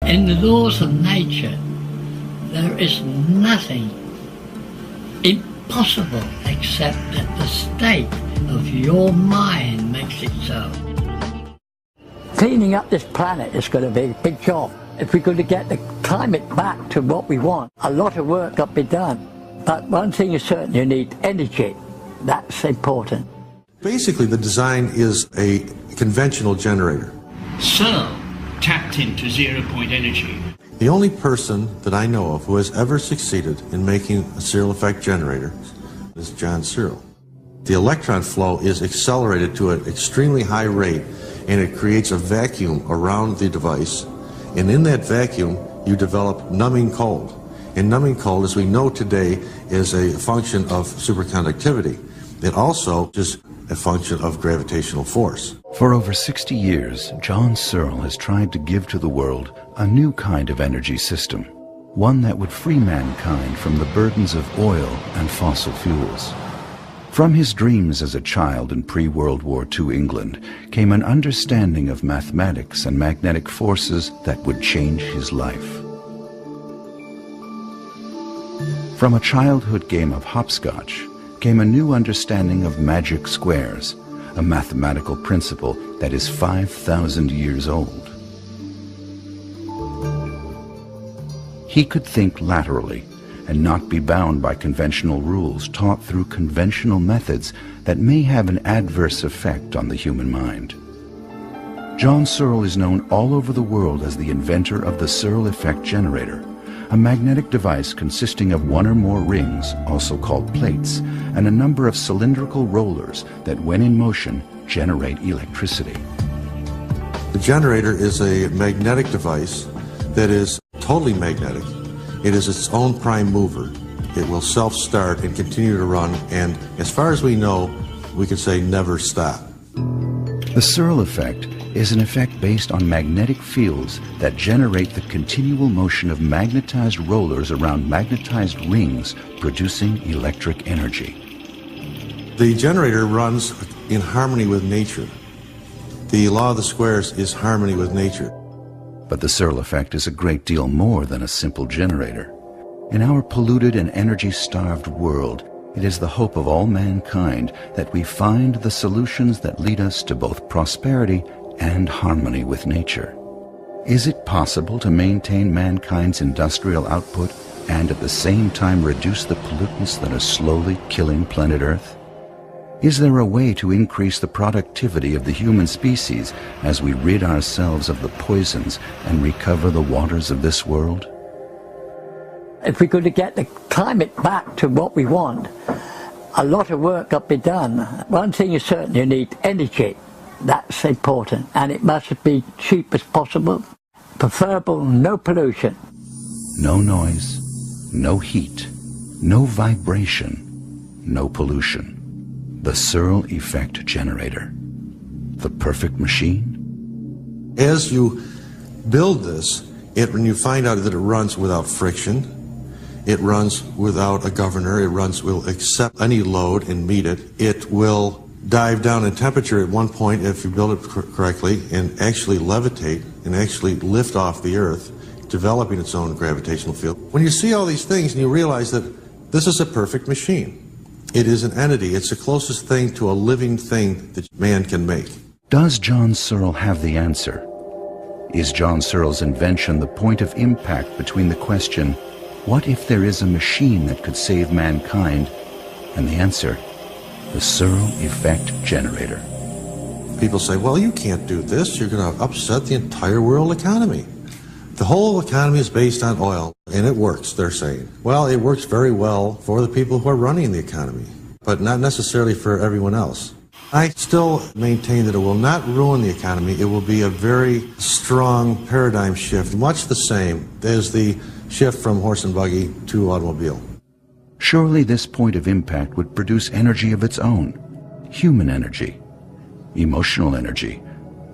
In the laws of nature, there is nothing impossible except that the state of your mind makes it so. Cleaning up this planet is going to be a big job. If we're going to get the climate back to what we want, a lot of work got to be done. But one thing is certain, you need energy. That's important. Basically, the design is a conventional generator. Searl tapped into zero-point energy. The only person that I know of who has ever succeeded in making a Searl effect generator is John Searl. The electron flow is accelerated to an extremely high rate, and it creates a vacuum around the device. And in that vacuum, you develop numbing cold. And numbing cold, as we know today, is a function of superconductivity. It also is a function of gravitational force. For over 60 years, John Searl has tried to give to the world a new kind of energy system, one that would free mankind from the burdens of oil and fossil fuels. From his dreams as a child in pre-World War II England came an understanding of mathematics and magnetic forces that would change his life. From a childhood game of hopscotch came a new understanding of magic squares, a mathematical principle that is 5,000 years old. He could think laterally and not be bound by conventional rules taught through conventional methods that may have an adverse effect on the human mind. John Searl is known all over the world as the inventor of the Searl effect generator, a magnetic device consisting of one or more rings, also called plates, and a number of cylindrical rollers that, when in motion, generate electricity. The generator is a magnetic device that is totally magnetic. It is its own prime mover. It will self-start and continue to run, and as far as we know, we could say never stop. The Searl effect is an effect based on magnetic fields that generate the continual motion of magnetized rollers around magnetized rings, producing electric energy. The generator runs in harmony with nature. The law of the squares is harmony with nature. But the Searl effect is a great deal more than a simple generator. In our polluted and energy-starved world, it is the hope of all mankind that we find the solutions that lead us to both prosperity and harmony with nature. Is it possible to maintain mankind's industrial output and at the same time reduce the pollutants that are slowly killing planet Earth? Is there a way to increase the productivity of the human species as we rid ourselves of the poisons and recover the waters of this world? If we're going to get the climate back to what we want, a lot of work got to be done. One thing is certain, you need energy. That's important, and it must be cheap as possible. Preferable, no pollution. No noise, no heat, no vibration, no pollution. The Searl effect generator. The perfect machine? As you build this, when you find out that it runs without friction, it runs without a governor, it will accept any load and meet it. It will dive down in temperature at one point if you build it correctly and actually levitate and actually lift off the Earth, developing its own gravitational field. When you see all these things and you realize that this is a perfect machine. It is an entity. It's the closest thing to a living thing that man can make. Does John Searl have the answer? Is John Searl's invention the point of impact between the question, what if there is a machine that could save mankind, and the answer, the Searl effect generator? People say, well, you can't do this. You're going to upset the entire world economy. The whole economy is based on oil, and it works, they're saying. Well, it works very well for the people who are running the economy, but not necessarily for everyone else. I still maintain that it will not ruin the economy. It will be a very strong paradigm shift, much the same as the shift from horse and buggy to automobile. Surely this point of impact would produce energy of its own, human energy, emotional energy,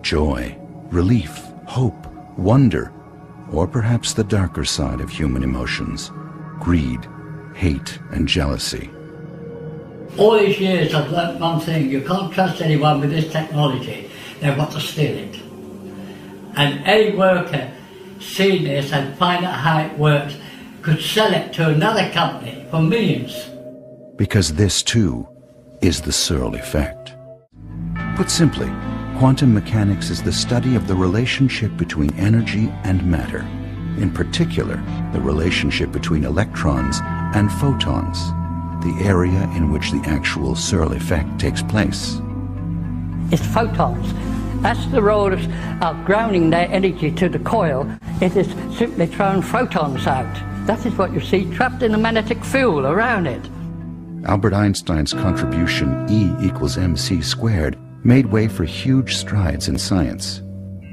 joy, relief, hope, wonder, or perhaps the darker side of human emotions, greed, hate, and jealousy. All these years I've learnt one thing, you can't trust anyone with this technology. They want to steal it. And any worker see this and find out how it works could sell it to another company for millions. Because this, too, is the Searl effect. Put simply, quantum mechanics is the study of the relationship between energy and matter. In particular, the relationship between electrons and photons, the area in which the actual Searl effect takes place. It's photons. As the rotors are grounding their energy to the coil, it is simply throwing photons out. That is what you see trapped in the magnetic field around it. Albert Einstein's contribution E equals mc squared made way for huge strides in science.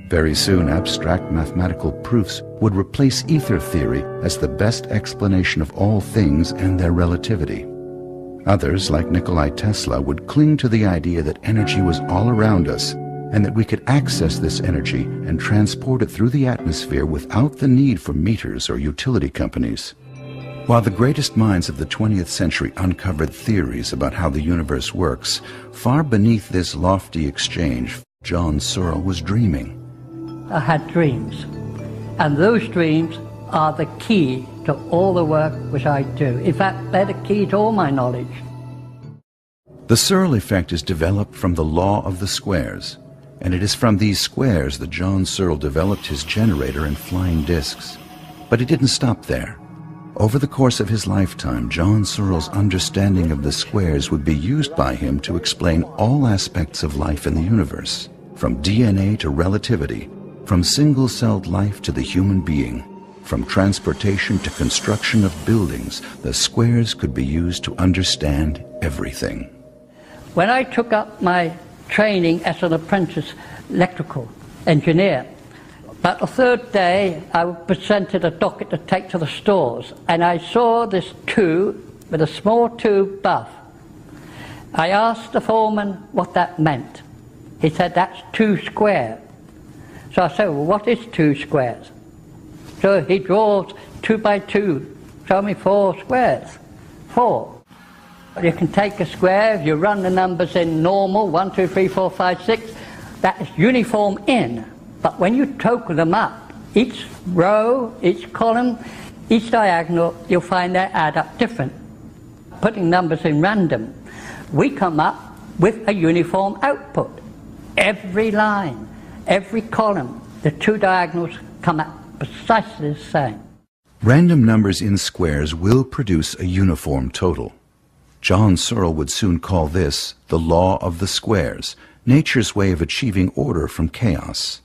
Very soon, abstract mathematical proofs would replace ether theory as the best explanation of all things and their relativity. Others, like Nikola Tesla, would cling to the idea that energy was all around us and that we could access this energy and transport it through the atmosphere without the need for meters or utility companies. While the greatest minds of the 20th century uncovered theories about how the universe works, far beneath this lofty exchange, John Searl was dreaming. I had dreams, and those dreams are the key to all the work which I do. In fact, they're the key to all my knowledge. The Searl effect is developed from the law of the squares, and it is from these squares that John Searl developed his generator and flying discs. But he didn't stop there. Over the course of his lifetime, John Searl's understanding of the squares would be used by him to explain all aspects of life in the universe, from DNA to relativity, from single-celled life to the human being, from transportation to construction of buildings. The squares could be used to understand everything. When I took up my training as an apprentice electrical engineer, about the third day I was presented a docket to take to the stores, and I saw this tube with a small tube buff. I asked the foreman what that meant. He said, "That's 2 square." So I said, "Well, what is 2 squares?" So he draws 2 by 2, show me 4 squares. 4. You can take a square, if you run the numbers in normal, 1, 2, 3, 4, 5, 6, that is uniform in. But when you total them up, each row, each column, each diagonal, you'll find they add up different. Putting numbers in random, we come up with a uniform output. Every line, every column, the 2 diagonals come out precisely the same. Random numbers in squares will produce a uniform total. John Searl would soon call this the law of the squares, nature's way of achieving order from chaos.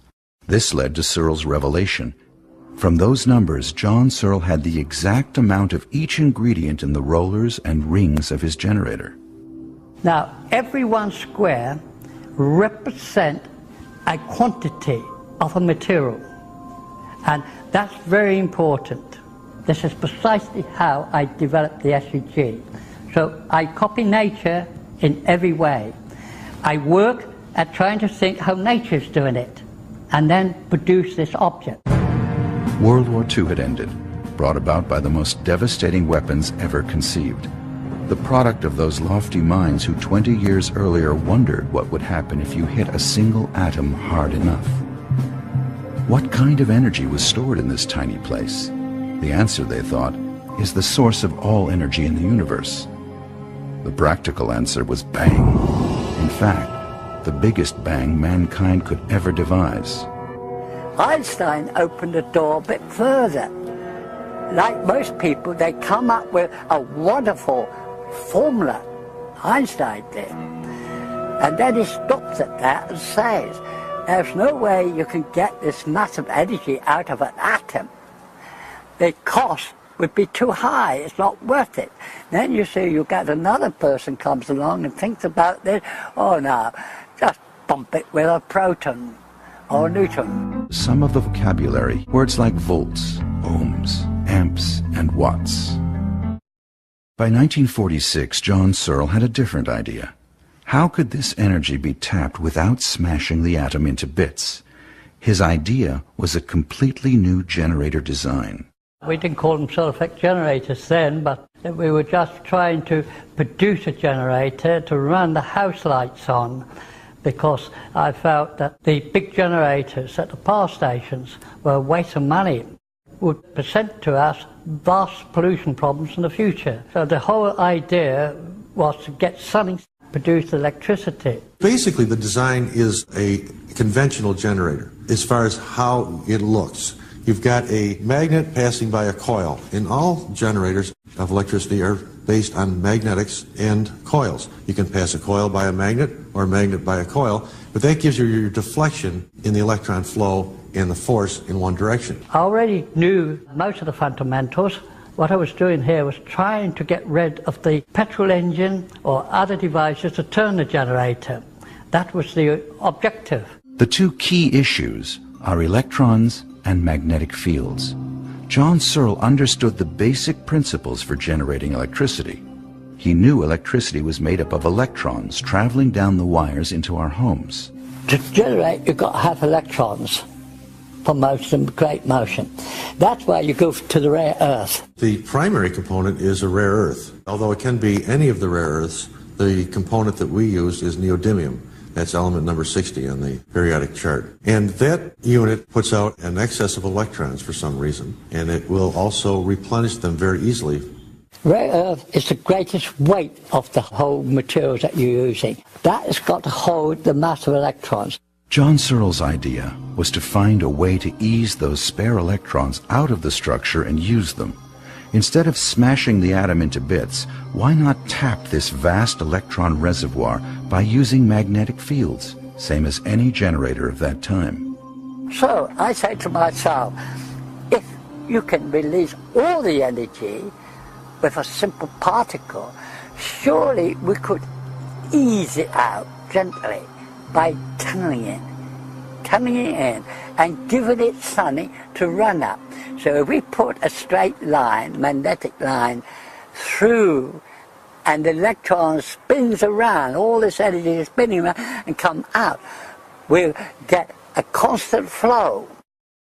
This led to Searl's revelation. From those numbers, John Searl had the exact amount of each ingredient in the rollers and rings of his generator. Now, every 1 square represents a quantity of a material, and that's very important. This is precisely how I developed the SEG. So I copy nature in every way. I work at trying to think how nature's doing it, and then produce this object. World War II had ended, brought about by the most devastating weapons ever conceived. The product of those lofty minds who 20 years earlier wondered what would happen if you hit a single atom hard enough. What kind of energy was stored in this tiny place? The answer, they thought, is the source of all energy in the universe. The practical answer was bang. In fact, the biggest bang mankind could ever devise. Einstein opened the door a bit further. Like most people, they come up with a wonderful formula. Einstein did. And then he stops at that and says, there's no way you can get this massive energy out of an atom. The cost would be too high, it's not worth it. Then you see you get another person comes along and thinks about this, oh no, just pump it with a proton or a neutron. Some of the vocabulary, words like volts, ohms, amps, and watts. By 1946, John Searl had a different idea. How could this energy be tapped without smashing the atom into bits? His idea was a completely new generator design. We didn't call them Searl-effect generators then, but we were just trying to produce a generator to run the house lights on. because I felt that the big generators at the power stations were a waste of money, would present to us vast pollution problems in the future. So the whole idea was to get something to produce electricity. Basically, the design is a conventional generator as far as how it looks. You've got a magnet passing by a coil, and all generators of electricity are based on magnetics and coils. You can pass a coil by a magnet or a magnet by a coil, but that gives you your deflection in the electron flow and the force in one direction. I already knew most of the fundamentals. What I was doing here was trying to get rid of the petrol engine or other devices to turn the generator. That was the objective. The two key issues are electrons and magnetic fields. John Searl understood the basic principles for generating electricity. He knew electricity was made up of electrons traveling down the wires into our homes. To generate, you've got to have electrons for motion, great motion. That's why you go to the rare earth. The primary component is a rare earth. Although it can be any of the rare earths, the component that we use is neodymium. That's element number 60 on the periodic chart. And that unit puts out an excess of electrons for some reason, and it will also replenish them very easily. Rare earth is the greatest weight of the whole materials that you're using. That has got to hold the mass of electrons. John Searl's idea was to find a way to ease those spare electrons out of the structure and use them. Instead of smashing the atom into bits, why not tap this vast electron reservoir by using magnetic fields, same as any generator of that time? So I say to myself, if you can release all the energy with a simple particle, surely we could ease it out gently by tunneling it in and giving it something to run up. So if we put a straight line, magnetic line, through, and the electron spins around, all this energy is spinning around and come out, we'll get a constant flow.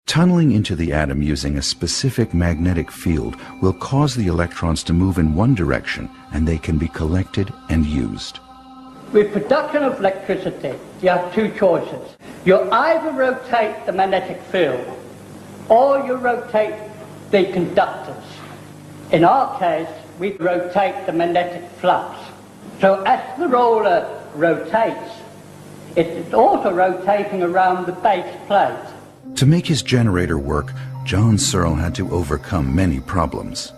Tunneling into the atom using a specific magnetic field will cause the electrons to move in one direction, and they can be collected and used. With production of electricity, you have two choices. You either rotate the magnetic field, or you rotate the conductors. In our case, we rotate the magnetic flux. So as the roller rotates, it's also rotating around the base plate. To make his generator work, John Searl had to overcome many problems.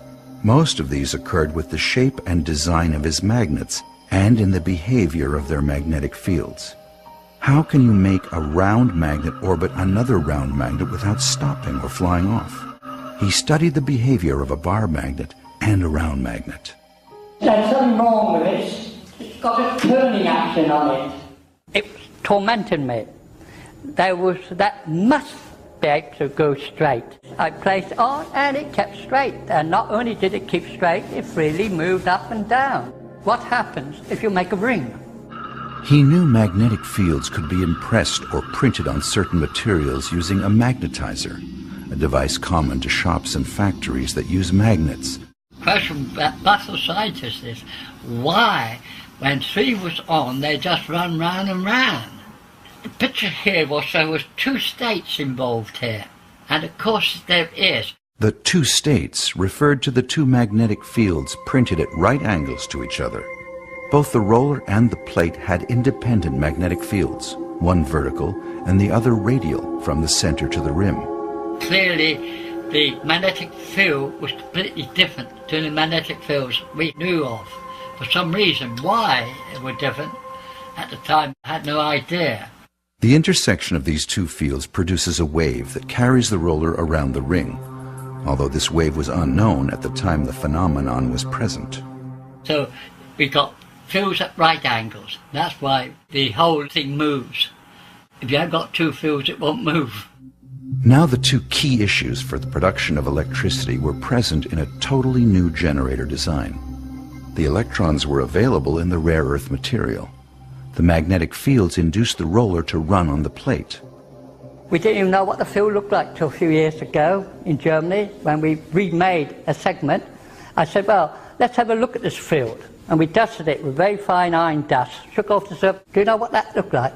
Most of these occurred with the shape and design of his magnets and in the behavior of their magnetic fields. How can you make a round magnet orbit another round magnet without stopping or flying off? He studied the behavior of a bar magnet and a round magnet. There's something wrong with this. It's got a turning action on it. It tormented me. That must be able to go straight. I placed it on and it kept straight. And not only did it keep straight, it freely moved up and down. What happens if you make a ring? He knew magnetic fields could be impressed or printed on certain materials using a magnetizer, a device common to shops and factories that use magnets. The question that baffles scientists is why, when 3 was on, they just run round and round. The picture here was there was 2 states involved here, and of course there is. The 2 states referred to the 2 magnetic fields printed at right angles to each other. Both the roller and the plate had independent magnetic fields, one vertical and the other radial from the center to the rim. Clearly, the magnetic field was completely different to the magnetic fields we knew of. For some reason, why it was different, at the time I had no idea. The intersection of these 2 fields produces a wave that carries the roller around the ring, although this wave was unknown at the time the phenomenon was present. So we got fields at right angles. That's why the whole thing moves. If you haven't got 2 fields, it won't move. Now the 2 key issues for the production of electricity were present in a totally new generator design. The electrons were available in the rare earth material. The magnetic fields induced the roller to run on the plate. We didn't even know what the field looked like till a few years ago in Germany when we remade a segment. I said, well, let's have a look at this field. And we dusted it with very fine iron dust, shook off the surface. Do you know what that looked like?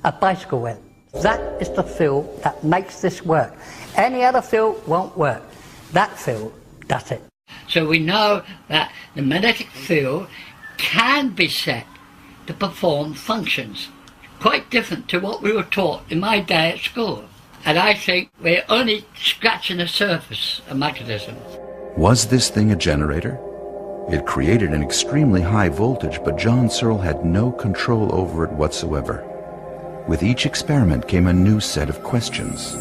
a bicycle wheel. That is the field that makes this work. Any other field won't work. That field does it. So we know that the magnetic field can be set to perform functions quite different to what we were taught in my day at school. And I think we're only scratching the surface of magnetism. Was this thing a generator? It created an extremely high voltage, but John Searl had no control over it whatsoever. With each experiment came a new set of questions.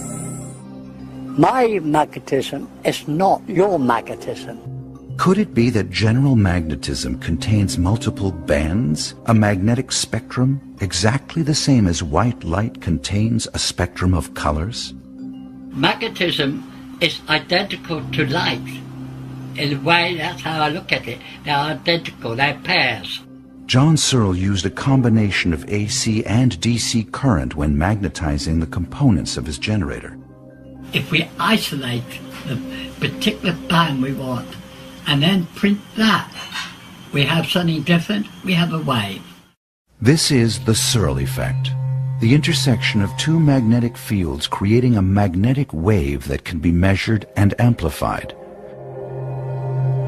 My magnetism is not your magnetism. Could it be that general magnetism contains multiple bands, a magnetic spectrum, exactly the same as white light contains a spectrum of colors? Magnetism is identical to light. In a way, that's how I look at it. They're identical, they're pairs. John Searl used a combination of AC and DC current when magnetizing the components of his generator. If we isolate the particular band we want and then print that, we have something different, we have a wave. This is the Searl effect, the intersection of two magnetic fields creating a magnetic wave that can be measured and amplified.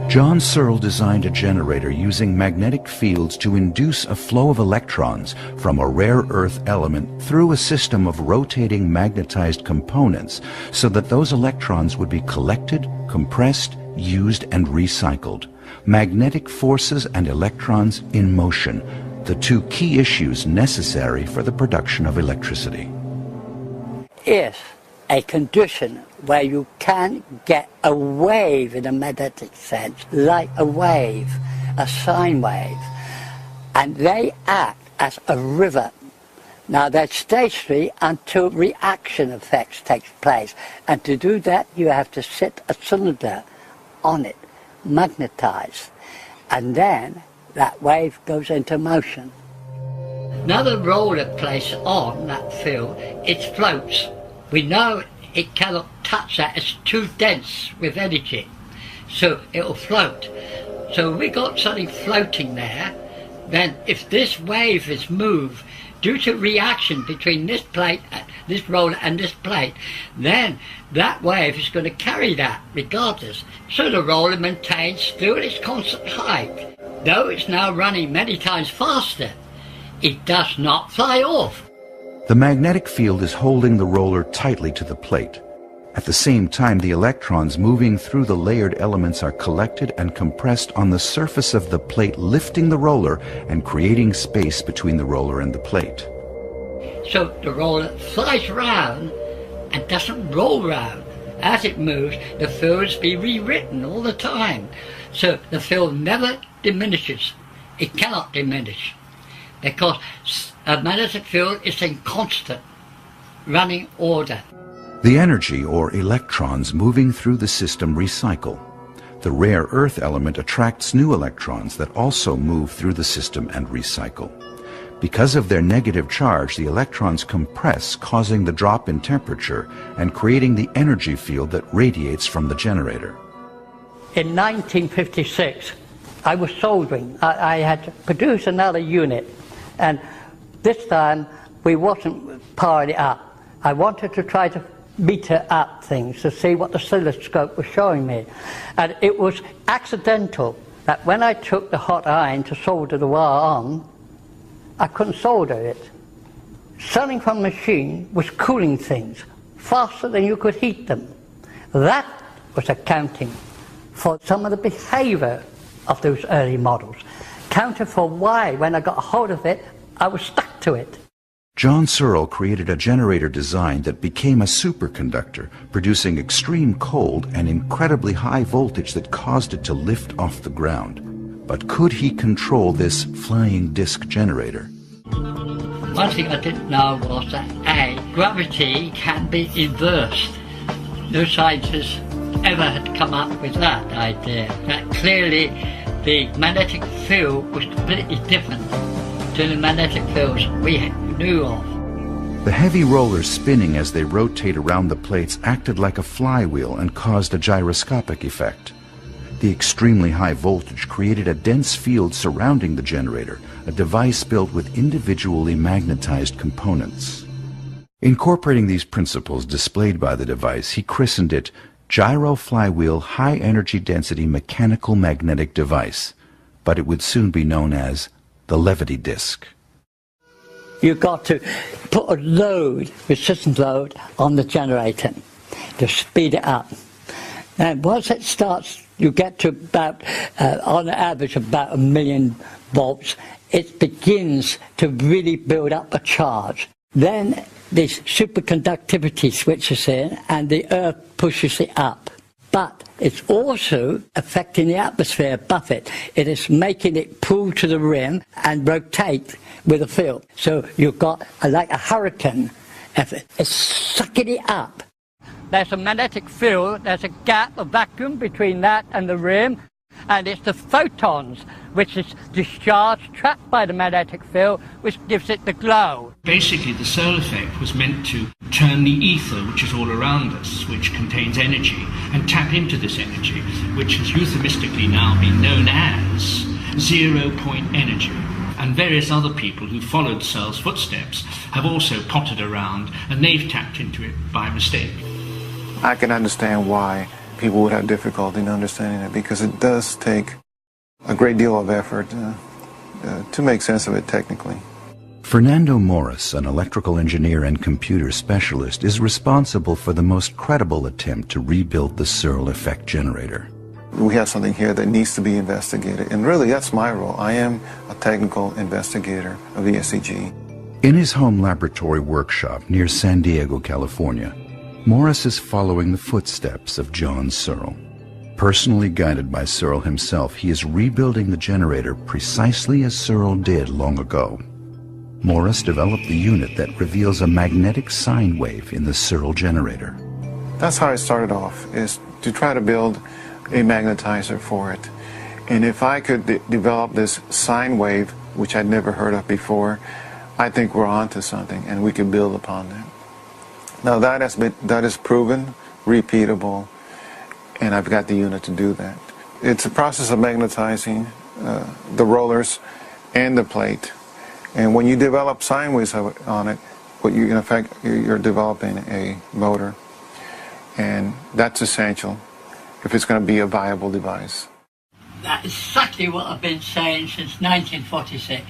John Searl designed a generator using magnetic fields to induce a flow of electrons from a rare earth element through a system of rotating magnetized components so that those electrons would be collected, compressed, used, and recycled. Magnetic forces and electrons in motion, the two key issues necessary for the production of electricity. Is a condition where you can get a wave in a magnetic sense, like a wave, a sine wave, and they act as a river. Now they're stationary until reaction effects takes place, and to do that you have to sit a cylinder on it, magnetized, and then that wave goes into motion. Now the roller placed on that field, it floats. We know it cannot touch that, it's too dense with energy, so it will float. So we got something floating there, then if this wave is moved due to reaction between this plate, this roller and this plate, then that wave is going to carry that regardless. So the roller maintains still its constant height. Though it's now running many times faster, it does not fly off. The magnetic field is holding the roller tightly to the plate. At the same time, the electrons moving through the layered elements are collected and compressed on the surface of the plate, lifting the roller and creating space between the roller and the plate. So the roller flies round and doesn't roll round. As it moves, the fields be rewritten all the time. So the field never diminishes. It cannot diminish, because a magnetic field is in constant running order. The energy, or electrons, moving through the system recycle. The rare earth element attracts new electrons that also move through the system and recycle. Because of their negative charge, the electrons compress, causing the drop in temperature and creating the energy field that radiates from the generator. In 1956, I was soldering. I had to produce another unit, and this time we wasn't powering it up. I wanted to try to meter up things to see what the oscilloscope was showing me. And it was accidental that when I took the hot iron to solder the wire on, I couldn't solder it. Something from the machine was cooling things faster than you could heat them. That was accounting for some of the behavior of those early models. Counted for why, when I got a hold of it, I was stuck to it. John Searl created a generator design that became a superconductor, producing extreme cold and incredibly high voltage that caused it to lift off the ground. But could he control this flying disc generator? One thing I didn't know was that gravity can be inversed. No scientists ever had come up with that idea. That clearly the magnetic field was completely different to the magnetic fields we knew of. The heavy rollers spinning as they rotate around the plates acted like a flywheel and caused a gyroscopic effect. The extremely high voltage created a dense field surrounding the generator, a device built with individually magnetized components. Incorporating these principles displayed by the device, he christened it Gyro Flywheel High Energy Density Mechanical Magnetic Device, but it would soon be known as the levity disk. You've got to put a load, resistance load, on the generator to speed it up. And once it starts, you get to about, on average, about 1 million volts. It begins to really build up a charge. Then this superconductivity switches in and the Earth pushes it up. But it's also affecting the atmosphere above it. It is making it pull to the rim and rotate with a field. So you've got like a hurricane effort. It's sucking it up. There's a magnetic field, there's a gap, a vacuum between that and the rim, and it's the photons which is discharged, trapped by the magnetic field, which gives it the glow. Basically, the Searl effect was meant to turn the ether, which is all around us, which contains energy, and tap into this energy, which has euphemistically now been known as zero-point energy. And various other people who followed Searl's footsteps have also potted around, and they've tapped into it by mistake. I can understand why people would have difficulty in understanding it, because it does take a great deal of effort to make sense of it technically. Fernando Morris, an electrical engineer and computer specialist, is responsible for the most credible attempt to rebuild the Searl effect generator. We have something here that needs to be investigated, and really that's my role. I am a technical investigator of the SEG. In his home laboratory workshop near San Diego, California, Morris is following the footsteps of John Searl. Personally guided by Searl himself, he is rebuilding the generator precisely as Searl did long ago. Morris developed the unit that reveals a magnetic sine wave in the Searl generator. That's how I started off, is to try to build a magnetizer for it. And if I could develop this sine wave, which I'd never heard of before, I think we're onto something, and we can build upon that. Now that is proven, repeatable, and I've got the unit to do that. It's a process of magnetizing the rollers and the plate. And when you develop sine waves on it, in effect, you're developing a motor. And that's essential if it's going to be a viable device. That's exactly what I've been saying since 1946.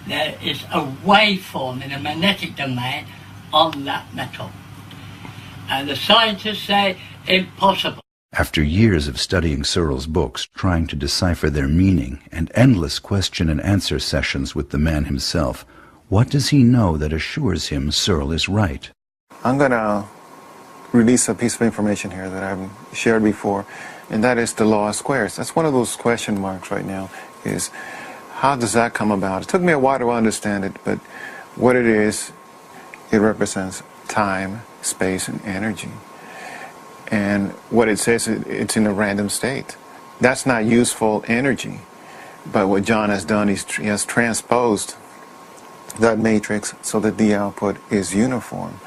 There is a waveform in the magnetic domain on that metal. And the scientists say impossible. After years of studying Searl's books, trying to decipher their meaning, and endless question and answer sessions with the man himself, what does he know that assures him Searl is right? I'm going to release a piece of information here that I've shared before, and that is the law of squares. That's one of those question marks right now, is how does that come about? It took me a while to understand it, but what it is, it represents time, space, and energy. And what it says, it's in a random state. That's not useful energy. But what John has done is he has transposed that matrix so that the output is uniform.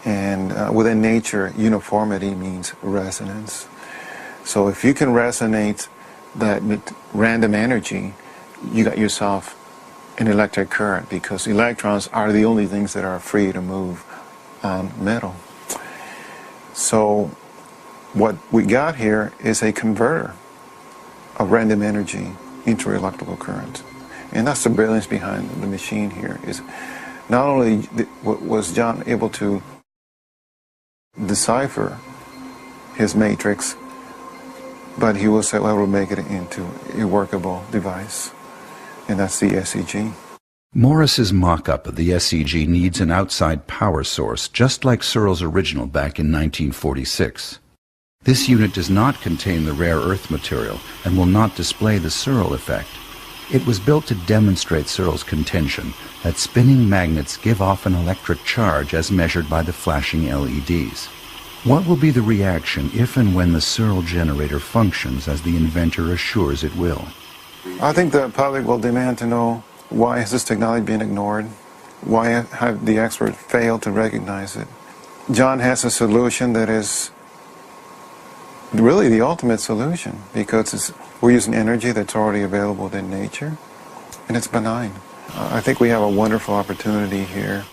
And within nature, uniformity means resonance. So if you can resonate that random energy, you got yourself an electric current, because electrons are the only things that are free to move on metal. So what we got here is a converter of random energy into electrical current. And that's the brilliance behind the machine here, is not only was John able to decipher his matrix, but he was able to make it into a workable device. And that's the SEG. Morris's mock-up of the SEG needs an outside power source, just like Searl's original back in 1946. This unit does not contain the rare earth material and will not display the Searl effect. It was built to demonstrate Searl's contention that spinning magnets give off an electric charge as measured by the flashing LEDs. What will be the reaction if and when the Searl generator functions as the inventor assures it will? I think the public will demand to know, why has this technology been ignored? Why have the experts failed to recognize it? John has a solution that is really the ultimate solution, because we're using energy that's already available in nature, and it's benign. I think we have a wonderful opportunity here.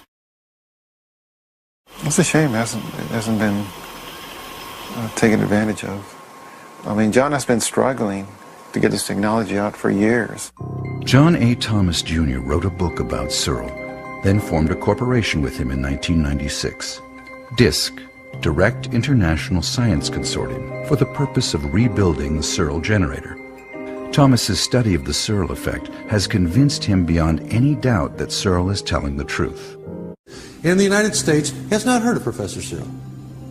It's a shame it hasn't been taken advantage of. I mean, John has been struggling to get this technology out for years. John A. Thomas Jr. wrote a book about Searl, then formed a corporation with him in 1996, DISC, Direct International Science Consortium, for the purpose of rebuilding the Searl generator. Thomas's study of the Searl effect has convinced him beyond any doubt that Searl is telling the truth. And the United States has not heard of Professor Searl.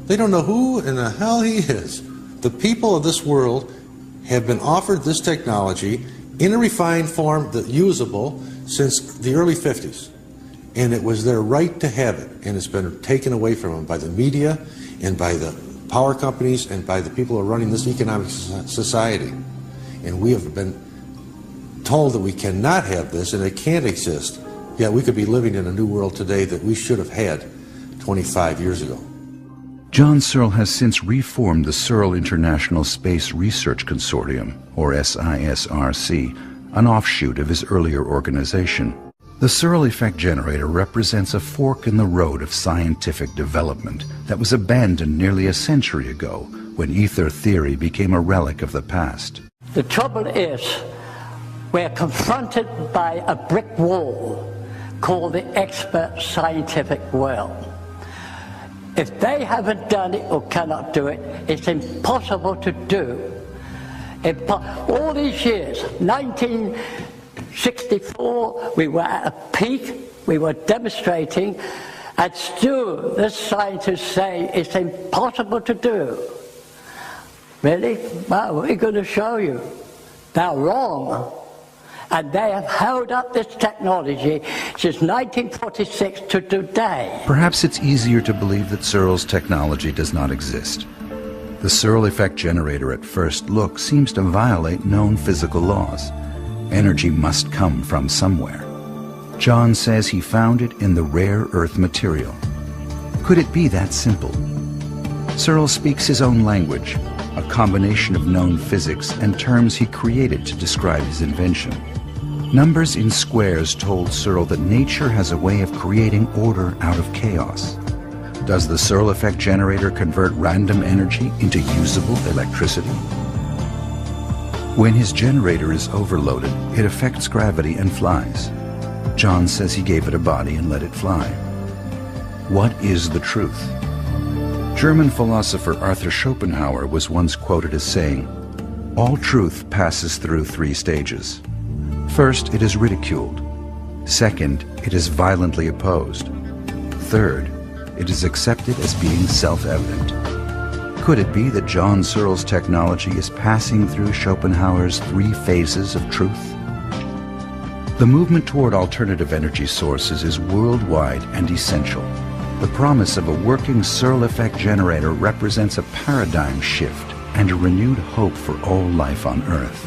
They don't know who in the hell he is. The people of this world have been offered this technology in a refined form, usable, since the early 50s. And it was their right to have it, and it's been taken away from them by the media and by the power companies and by the people who are running this economic society. And we have been told that we cannot have this and it can't exist. Yet we could be living in a new world today that we should have had 25 years ago. John Searl has since reformed the Searl International Space Research Consortium, or SISRC, an offshoot of his earlier organization. The Searl effect generator represents a fork in the road of scientific development that was abandoned nearly a century ago when ether theory became a relic of the past. The trouble is, we're confronted by a brick wall called the expert scientific world. If they haven't done it or cannot do it, it's impossible to do. All these years, 1964, we were at a peak, we were demonstrating, and still the scientists say it's impossible to do. Really? Well, we're going to show you. They're wrong. And they have held up this technology since 1946 to today. Perhaps it's easier to believe that Searl's technology does not exist. The Searl effect generator at first look seems to violate known physical laws. Energy must come from somewhere. John says he found it in the rare earth material. Could it be that simple? Searl speaks his own language, a combination of known physics and terms he created to describe his invention. Numbers in squares told Searl that nature has a way of creating order out of chaos. Does the Searl effect generator convert random energy into usable electricity? When his generator is overloaded, it affects gravity and flies. John says he gave it a body and let it fly. What is the truth? German philosopher Arthur Schopenhauer was once quoted as saying, "All truth passes through 3 stages. First, it is ridiculed. Second, it is violently opposed. Third, it is accepted as being self-evident." Could it be that John Searl's technology is passing through Schopenhauer's 3 phases of truth? The movement toward alternative energy sources is worldwide and essential. The promise of a working Searl effect generator represents a paradigm shift and a renewed hope for all life on Earth.